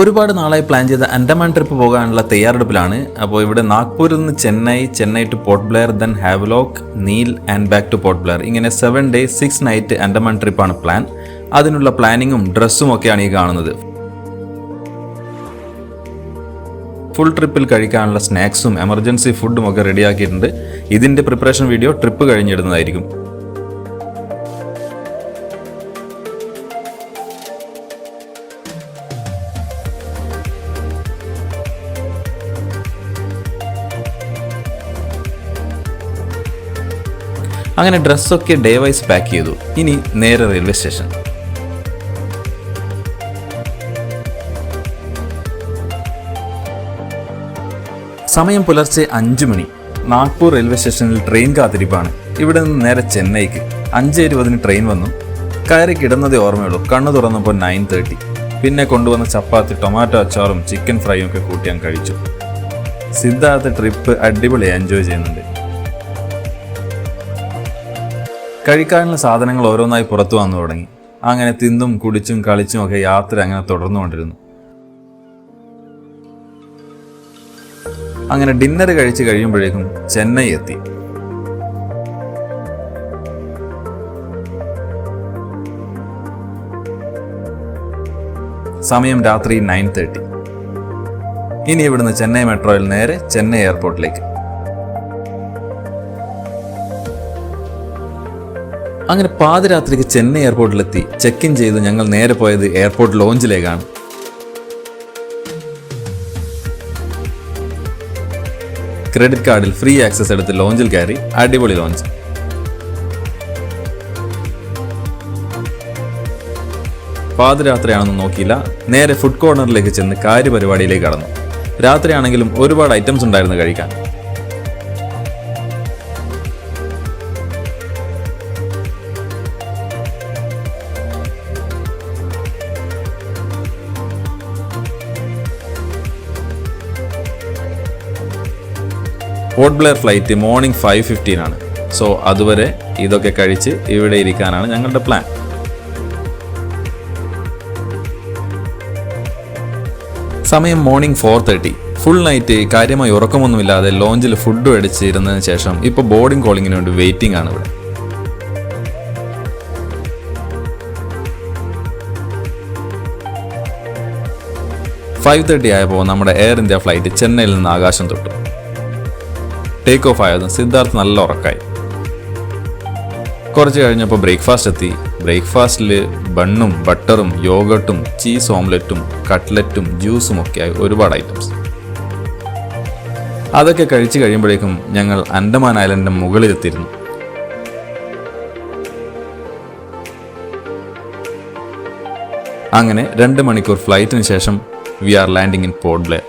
ഒരുപാട് നാളായി പ്ലാൻ ചെയ്ത അൻഡമാൻ ട്രിപ്പ് പോകാനുള്ള തയ്യാറെടുപ്പിലാണ്. അപ്പോൾ ഇവിടെ നാഗ്പൂരിൽ നിന്ന് Chennai to Port Blair, then Havelock, Neil and back to Port Blair. ഇങ്ങനെ 7 days 6 nights അൻഡമാൻ ട്രിപ്പാണ് പ്ലാൻ. അതിനുള്ള പ്ലാനിങ്ങും ഡ്രസ്സും ഒക്കെയാണ് ഈ കാണുന്നത്. ഫുൾ ട്രിപ്പിൽ കഴിക്കാനുള്ള സ്നാക്സും എമർജൻസി ഫുഡും ഒക്കെ റെഡിയാക്കിയിട്ടുണ്ട്. ഇതിൻ്റെ പ്രിപ്പറേഷൻ വീഡിയോ ട്രിപ്പ് കഴിഞ്ഞിടുന്നതായിരിക്കും. അങ്ങനെ ഡ്രസ്സൊക്കെ ഡേ വൈസ് പാക്ക് ചെയ്തു. ഇനി നേരെ റെയിൽവേ സ്റ്റേഷൻ. സമയം പുലർച്ചെ 5 മണി. നാഗ്പൂർ റെയിൽവേ സ്റ്റേഷനിൽ ട്രെയിൻ കാത്തിരിപ്പാണ്. ഇവിടെ നിന്ന് നേരെ ചെന്നൈക്ക് 5:20 ട്രെയിൻ വന്നു. കയറി കിടന്നതേ ഓർമ്മയുള്ളൂ. കണ്ണു തുറന്നപ്പോൾ 9:30. പിന്നെ കൊണ്ടുവന്ന ചപ്പാത്തി, ടൊമാറ്റോ അച്ചാറും ചിക്കൻ ഫ്രൈയും ഒക്കെ കൂട്ടി ഞാൻ കഴിച്ചു. സിദ്ധാർത്ഥ ട്രിപ്പ് അടിപൊളിയായി എൻജോയ് ചെയ്യുന്നുണ്ട്. കഴിക്കാനുള്ള സാധനങ്ങൾ ഓരോന്നായി പുറത്തു വന്നു തുടങ്ങി. അങ്ങനെ തിന്നും കുടിച്ചും കളിച്ചും ഒക്കെ യാത്ര അങ്ങനെ തുടർന്നുകൊണ്ടിരുന്നു. അങ്ങനെ ഡിന്നർ കഴിച്ച് കഴിയുമ്പോഴേക്കും ചെന്നൈ എത്തി. സമയം രാത്രി 9:30. ഇനി ഇവിടുന്ന് ചെന്നൈ മെട്രോയിൽ നേരെ ചെന്നൈ എയർപോർട്ടിലേക്ക്. അങ്ങനെ പാതിരാത്രിക്ക് ചെന്നൈ എയർപോർട്ടിലെത്തി. ചെക്ക് ഇൻ ചെയ്ത് ഞങ്ങൾ നേരെ പോയത് എയർപോർട്ട് ലോഞ്ചിലേക്കാണ്. ക്രെഡിറ്റ് കാർഡിൽ ഫ്രീ ആക്സസ് എടുത്ത് ലോഞ്ചിൽ കയറി. അടിപൊളി ലോഞ്ച്. പാതിരാത്രിയാണെന്ന് നോക്കിയില്ല. നേരെ ഫുഡ് കോർണറിലേക്ക് ചെന്ന് കാര്യപരിപാടിയിലേക്ക് കടന്നു. രാത്രിയാണെങ്കിലും ഒരുപാട് ഐറ്റംസ് ഉണ്ടായിരുന്നു കഴിക്കാൻ. പോർട്ട് ബ്ലെയർ ഫ്ലൈറ്റ് മോർണിംഗ് 5:15 ആണ്. സോ അതുവരെ ഇതൊക്കെ കഴിച്ച് ഇവിടെ ഇരിക്കാനാണ് ഞങ്ങളുടെ പ്ലാൻ. സമയം മോർണിംഗ് 4:30. ഫുൾ നൈറ്റ് കാര്യമായി ഉറക്കമൊന്നുമില്ലാതെ ലോഞ്ചിൽ ഫുഡ് അടിച്ച് ഇരുന്നതിന് ശേഷം ഇപ്പോൾ ബോർഡിംഗ് കോളിങ്ങിന് വേണ്ടി വെയിറ്റിംഗ് ആണ് ഇവിടെ. (5:30) ആയപ്പോൾ നമ്മുടെ എയർ ഇന്ത്യ ഫ്ലൈറ്റ് ചെന്നൈയിൽ നിന്ന് ആകാശം തൊട്ടു. ടേക്ക് ഓഫ് ആയതും സിദ്ധാർത്ഥ് നല്ല ഉറക്കായി. കുറച്ച് കഴിഞ്ഞപ്പോൾ ബ്രേക്ക്ഫാസ്റ്റ് എത്തി. ബ്രേക്ക്ഫാസ്റ്റിൽ ബണ്ണും ബട്ടറും യോഗട്ടും ചീസ് ഓംലെറ്റും കട്ട്ലറ്റും ജ്യൂസും ഒക്കെയായി ഒരുപാട് ഐറ്റംസ്. അതൊക്കെ കഴിച്ച് കഴിയുമ്പോഴേക്കും ഞങ്ങൾ അൻഡമാൻ ഐലൻഡിന്റെ മുകളിലെത്തിയിരുന്നു. അങ്ങനെ 2 മണിക്കൂർ ഫ്ലൈറ്റിന് ശേഷം we are landing in Port Blair.